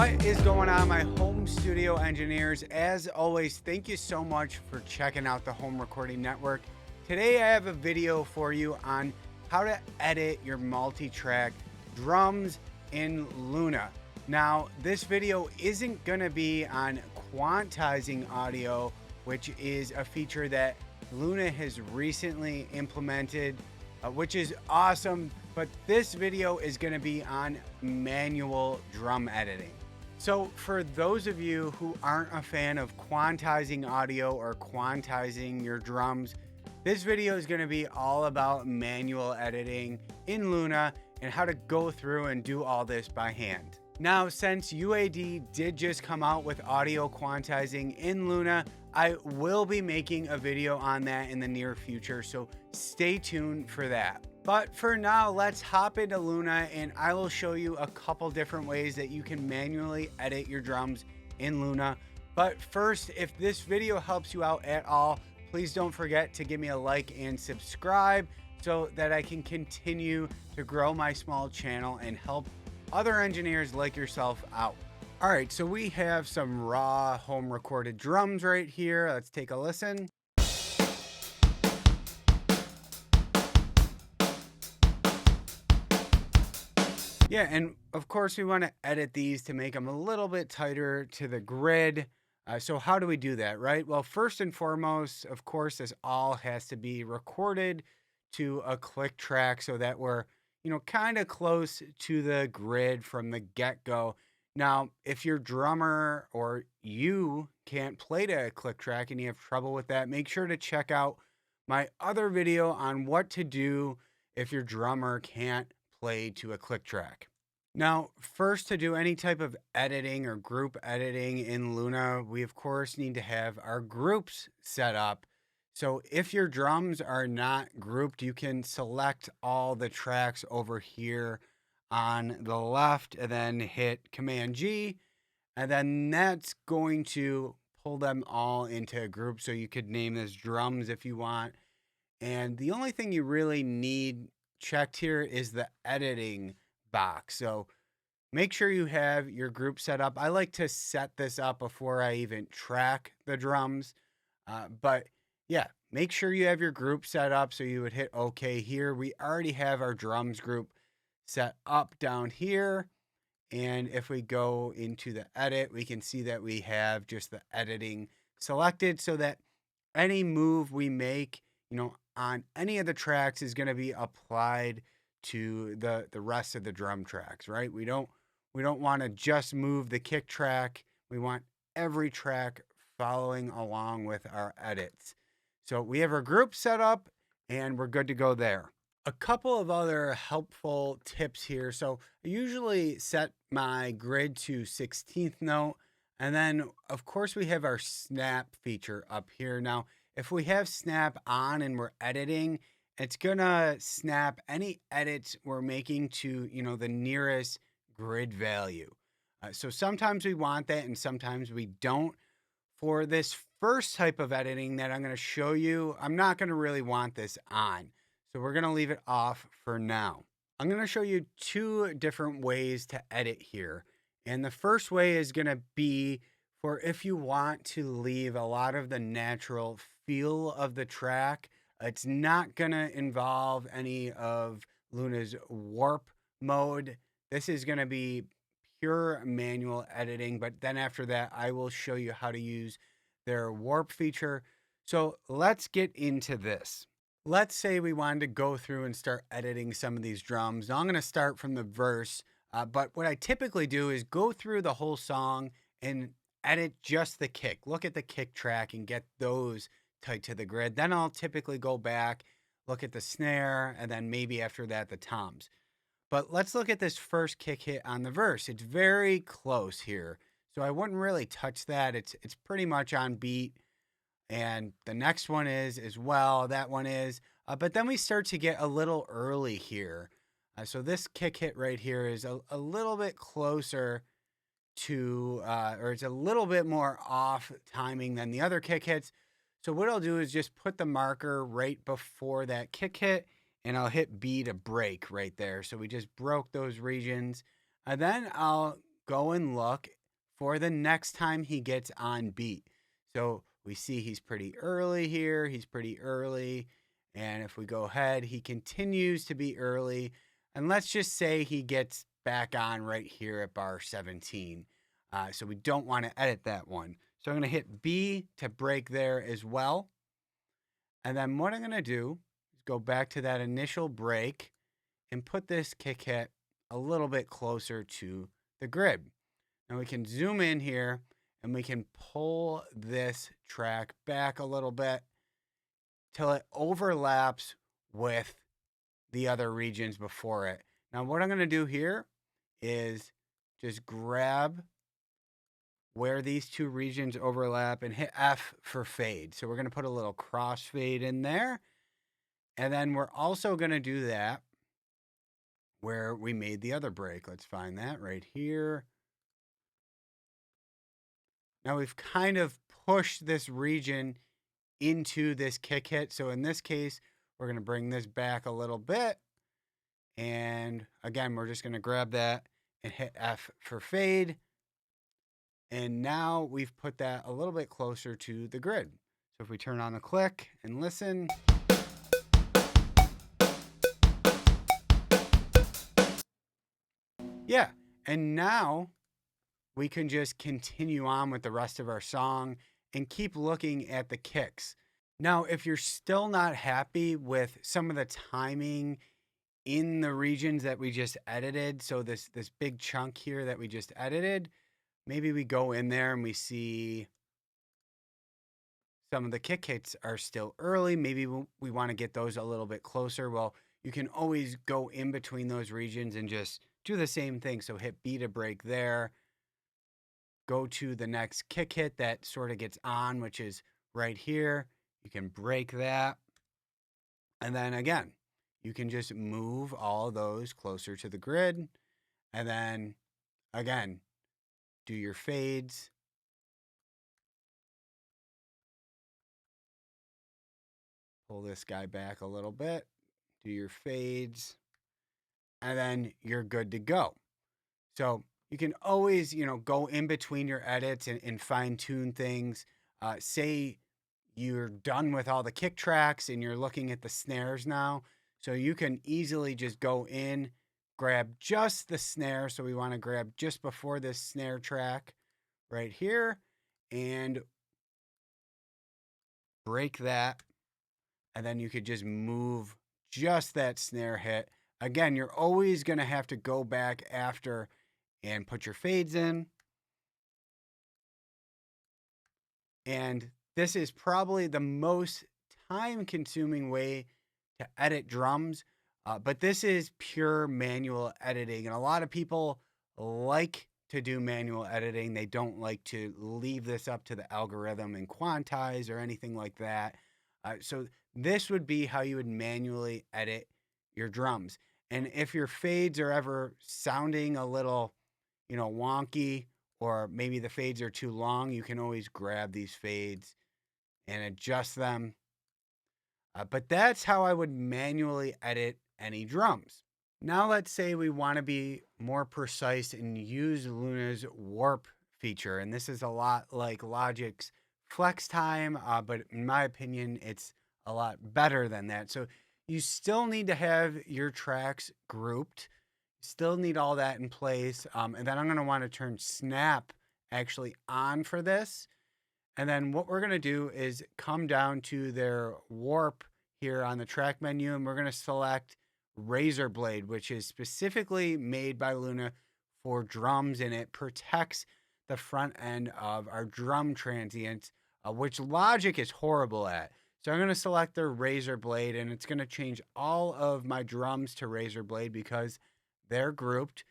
What is going on, my home studio engineers? As always, thank you so much for checking out the Home Recording Network. Today, I have a video for you on how to edit your multi-track drums in Luna. Now, this video isn't going to be on quantizing audio, which is a feature that Luna has recently implemented, which is awesome. But this video is going to be on manual drum editing. So for those of you who aren't a fan of quantizing audio or quantizing your drums, this video is going to be all about manual editing in Luna and how to go through and do all this by hand. Now, since UAD did just come out with audio quantizing in Luna, I will be making a video on that in the near future, so stay tuned for that. But for now, let's hop into Luna and I will show you a couple different ways that you can manually edit your drums in Luna. But first, if this video helps you out at all, please don't forget to give me a like and subscribe so that I can continue to grow my small channel and help other engineers like yourself out. All right, so we have some raw home recorded drums right here. Let's take a listen. Yeah, and of course we want to edit these to make them a little bit tighter to the grid. So how do we do that, right? Well, first and foremost, of course, this all has to be recorded to a click track so that we're, kind of close to the grid from the get-go. Now, if your drummer or you can't play to a click track and you have trouble with that, make sure to check out my other video on what to do if your drummer can't play to a click track. Now, first, to do any type of editing or group editing in Luna, we of course need to have our groups set up. So if your drums are not grouped, you can select all the tracks over here on the left and then hit Command G, and then that's going to pull them all into a group. So you could name this drums if you want. And the only thing you really need checked here is the editing box. So make sure you have your group set up. I like to set this up before I even track the drums. But yeah, make sure you have your group set up. So you would hit OK here. We already have our drums group set up down here. And if we go into the edit, we can see that we have just the editing selected so that any move we make, on any of the tracks is going to be applied to the rest of the drum tracks, right? We don't want to just move the kick track. We want every track following along with our edits. So we have our group set up and we're good to go there. A couple of other helpful tips here. So I usually set my grid to 16th note. And then of course we have our snap feature up here. Now, if we have snap on and we're editing, it's gonna snap any edits we're making to, the nearest grid value. So sometimes we want that and sometimes we don't. For this first type of editing that I'm gonna show you, I'm not gonna really want this on. So we're gonna leave it off for now. I'm gonna show you two different ways to edit here. And the first way is gonna be for if you want to leave a lot of the natural feel of the track. It's not gonna involve any of Luna's warp mode. This is gonna be pure manual editing, but then after that, I will show you how to use their warp feature. So let's get into this. Let's say we wanted to go through and start editing some of these drums. Now I'm gonna start from the verse, but what I typically do is go through the whole song and edit just the kick. Look at the kick track and get those tight to the grid. Then I'll typically go back, look at the snare, and then maybe after that, the toms. But let's look at this first kick hit on the verse. It's very close here. So I wouldn't really touch that. It's pretty much on beat. And the next one is as well. That one is. But then we start to get a little early here. So this kick hit right here is a little bit closer to, or it's a little bit more off timing than the other kick hits. So what I'll do is just put the marker right before that kick hit and I'll hit B to break right there. So we just broke those regions. And then I'll go and look for the next time he gets on beat. So we see he's pretty early here. He's pretty early. And if we go ahead, he continues to be early. And let's just say he gets back on right here at bar 17. So we don't want to edit that one. So I'm going to hit B to break there as well. And then what I'm going to do is go back to that initial break and put this kick hit a little bit closer to the grid. Now we can zoom in here and we can pull this track back a little bit till it overlaps with the other regions before it. Now what I'm going to do here is just grab where these two regions overlap and hit F for fade. So we're going to put a little crossfade in there. And then we're also going to do that where we made the other break. Let's find that right here. Now we've kind of pushed this region into this kick hit. So in this case, we're going to bring this back a little bit. And again, we're just going to grab that and hit F for fade. And now we've put that a little bit closer to the grid. So if we turn on the click and listen. Yeah, and now we can just continue on with the rest of our song and keep looking at the kicks. Now, if you're still not happy with some of the timing in the regions that we just edited, so this big chunk here that we just edited, maybe we go in there and we see some of the kick hits are still early. Maybe we want to get those a little bit closer. Well, you can always go in between those regions and just do the same thing. So hit B to break there. Go to the next kick hit that sort of gets on, which is right here. You can break that. And then again, you can just move all those closer to the grid. And then again, do your fades. Pull this guy back a little bit. Do your fades. And then you're good to go. So you can always, go in between your edits and fine tune things. Say you're done with all the kick tracks and you're looking at the snares now. So you can easily just go in, grab just the snare. So we want to grab just before this snare track right here and break that. And then you could just move just that snare hit. Again, you're always going to have to go back after and put your fades in. And this is probably the most time-consuming way to edit drums, but this is pure manual editing. And a lot of people like to do manual editing. They don't like to leave this up to the algorithm and quantize or anything like that. So this would be how you would manually edit your drums. And if your fades are ever sounding a little, wonky, or maybe the fades are too long, you can always grab these fades and adjust them. But that's how I would manually edit any drums. Now let's say we want to be more precise and use Luna's warp feature. And this is a lot like Logic's flex time, but in my opinion, it's a lot better than that. So you still need to have your tracks grouped. Still need all that in place. And then I'm going to want to turn snap actually on for this. And then what we're going to do is come down to their warp here on the track menu, and we're going to select Razor Blade, which is specifically made by Luna for drums, and it protects the front end of our drum transients, which Logic is horrible at. So I'm going to select their Razor Blade, and it's going to change all of my drums to Razor Blade because they're grouped.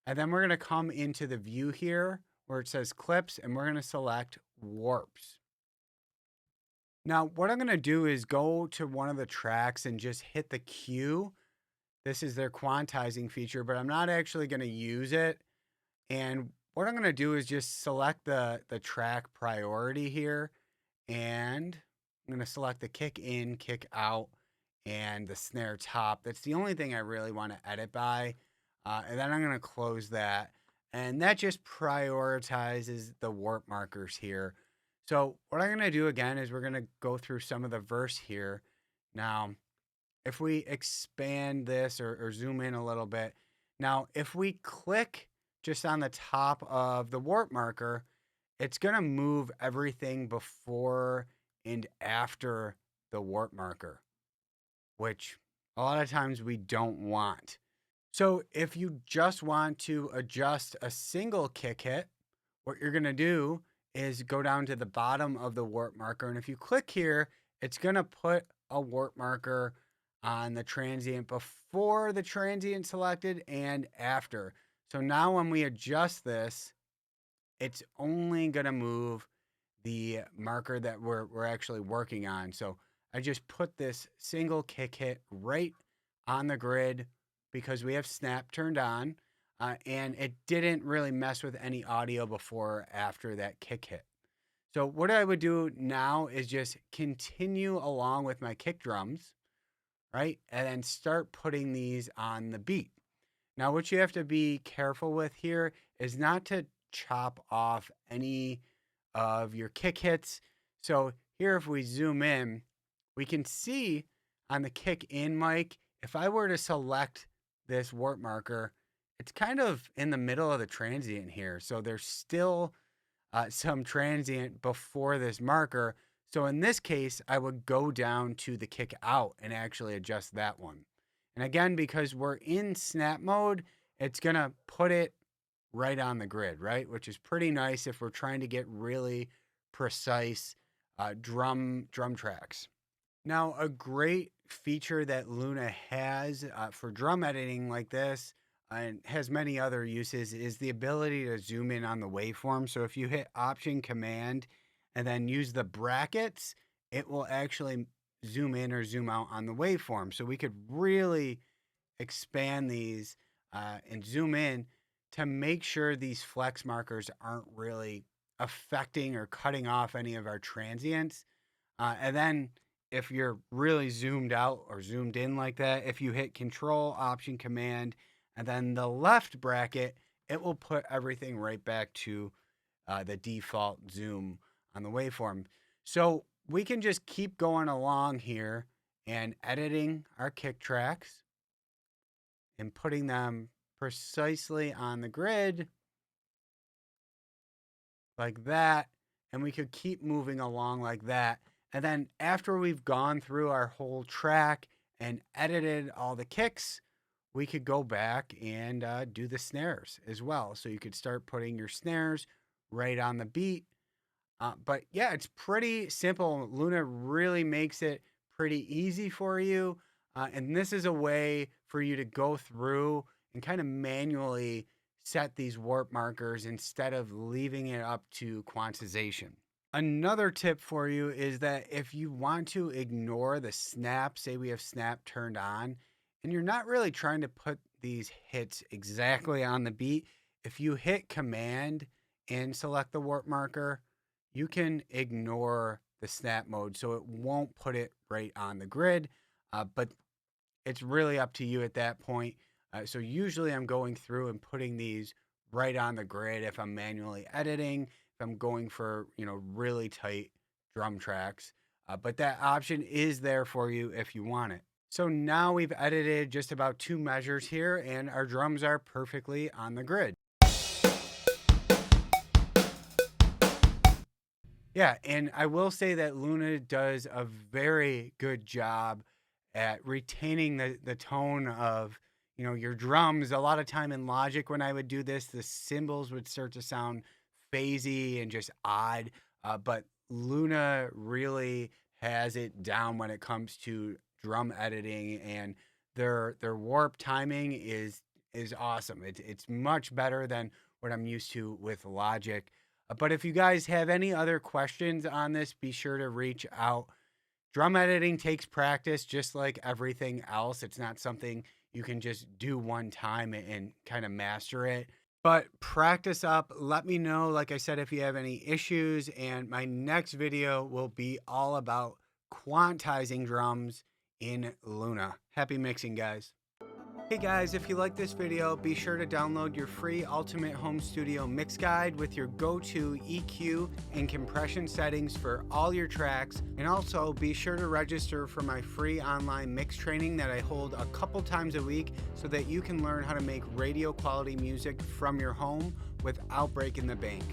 And then we're going to come into the view here where it says clips, and we're going to select warps. Now, what I'm going to do is go to one of the tracks and just hit the Q. This is their quantizing feature, but I'm not actually going to use it. And what I'm going to do is just select the track priority here. And I'm going to select the kick in, kick out, and the snare top. That's the only thing I really want to edit by. And then I'm going to close that. And that just prioritizes the warp markers here. So what I'm going to do again is we're going to go through some of the verse here. Now, if we expand this or zoom in a little bit, now if we click just on the top of the warp marker, it's going to move everything before and after the warp marker, which a lot of times we don't want. So if you just want to adjust a single kick hit, what you're going to do is go down to the bottom of the warp marker. And if you click here, it's going to put a warp marker on the transient before the transient selected and after. So now when we adjust this, it's only going to move the marker that we're actually working on. So I just put this single kick hit right on the grid because we have snap turned on, and it didn't really mess with any audio before or after that kick hit. So what I would do now is just continue along with my kick drums, right? And then start putting these on the beat. Now, what you have to be careful with here is not to chop off any of your kick hits. So here, if we zoom in, we can see on the kick in mic, if I were to select this warp marker, it's kind of in the middle of the transient here. So there's still some transient before this marker. So in this case, I would go down to the kick out and actually adjust that one. And again, because we're in snap mode, it's going to put it right on the grid, right? Which is pretty nice if we're trying to get really precise drum tracks. Now, a great feature that Luna has for drum editing like this and has many other uses is the ability to zoom in on the waveform. So if you hit Option Command and then use the brackets, it will actually zoom in or zoom out on the waveform. So we could really expand these and zoom in to make sure these flex markers aren't really affecting or cutting off any of our transients. And then if you're really zoomed out or zoomed in like that, if you hit Control, Option, Command, and then the left bracket, it will put everything right back to the default zoom on the waveform. So we can just keep going along here and editing our kick tracks and putting them precisely on the grid like that. And we could keep moving along like that. And then after we've gone through our whole track and edited all the kicks, we could go back and do the snares as well. So you could start putting your snares right on the beat. But yeah, it's pretty simple. Luna really makes it pretty easy for you. And this is a way for you to go through and kind of manually set these warp markers instead of leaving it up to quantization. Another tip for you is that if you want to ignore the snap, say we have snap turned on, and you're not really trying to put these hits exactly on the beat, if you hit Command and select the warp marker, you can ignore the snap mode so it won't put it right on the grid. But it's really up to you at that point. So usually I'm going through and putting these right on the grid if I'm manually editing, if I'm going for, really tight drum tracks. But that option is there for you if you want it. So now we've edited just about 2 measures here and our drums are perfectly on the grid. Yeah, and I will say that Luna does a very good job at retaining the tone of, your drums. A lot of time in Logic when I would do this, the cymbals would start to sound phasey and just odd. But Luna really has it down when it comes to drum editing, and their warp timing is awesome. It's much better than what I'm used to with Logic. But if you guys have any other questions on this, be sure to reach out. Drum editing takes practice just like everything else. It's not something you can just do one time and kind of master it. But practice up. Let me know, like I said, if you have any issues. And my next video will be all about quantizing drums in Luna. Happy mixing, guys. Hey guys, if you like this video, be sure to download your free Ultimate Home Studio Mix Guide with your go-to EQ and compression settings for all your tracks. And also be sure to register for my free online mix training that I hold a couple times a week so that you can learn how to make radio quality music from your home without breaking the bank.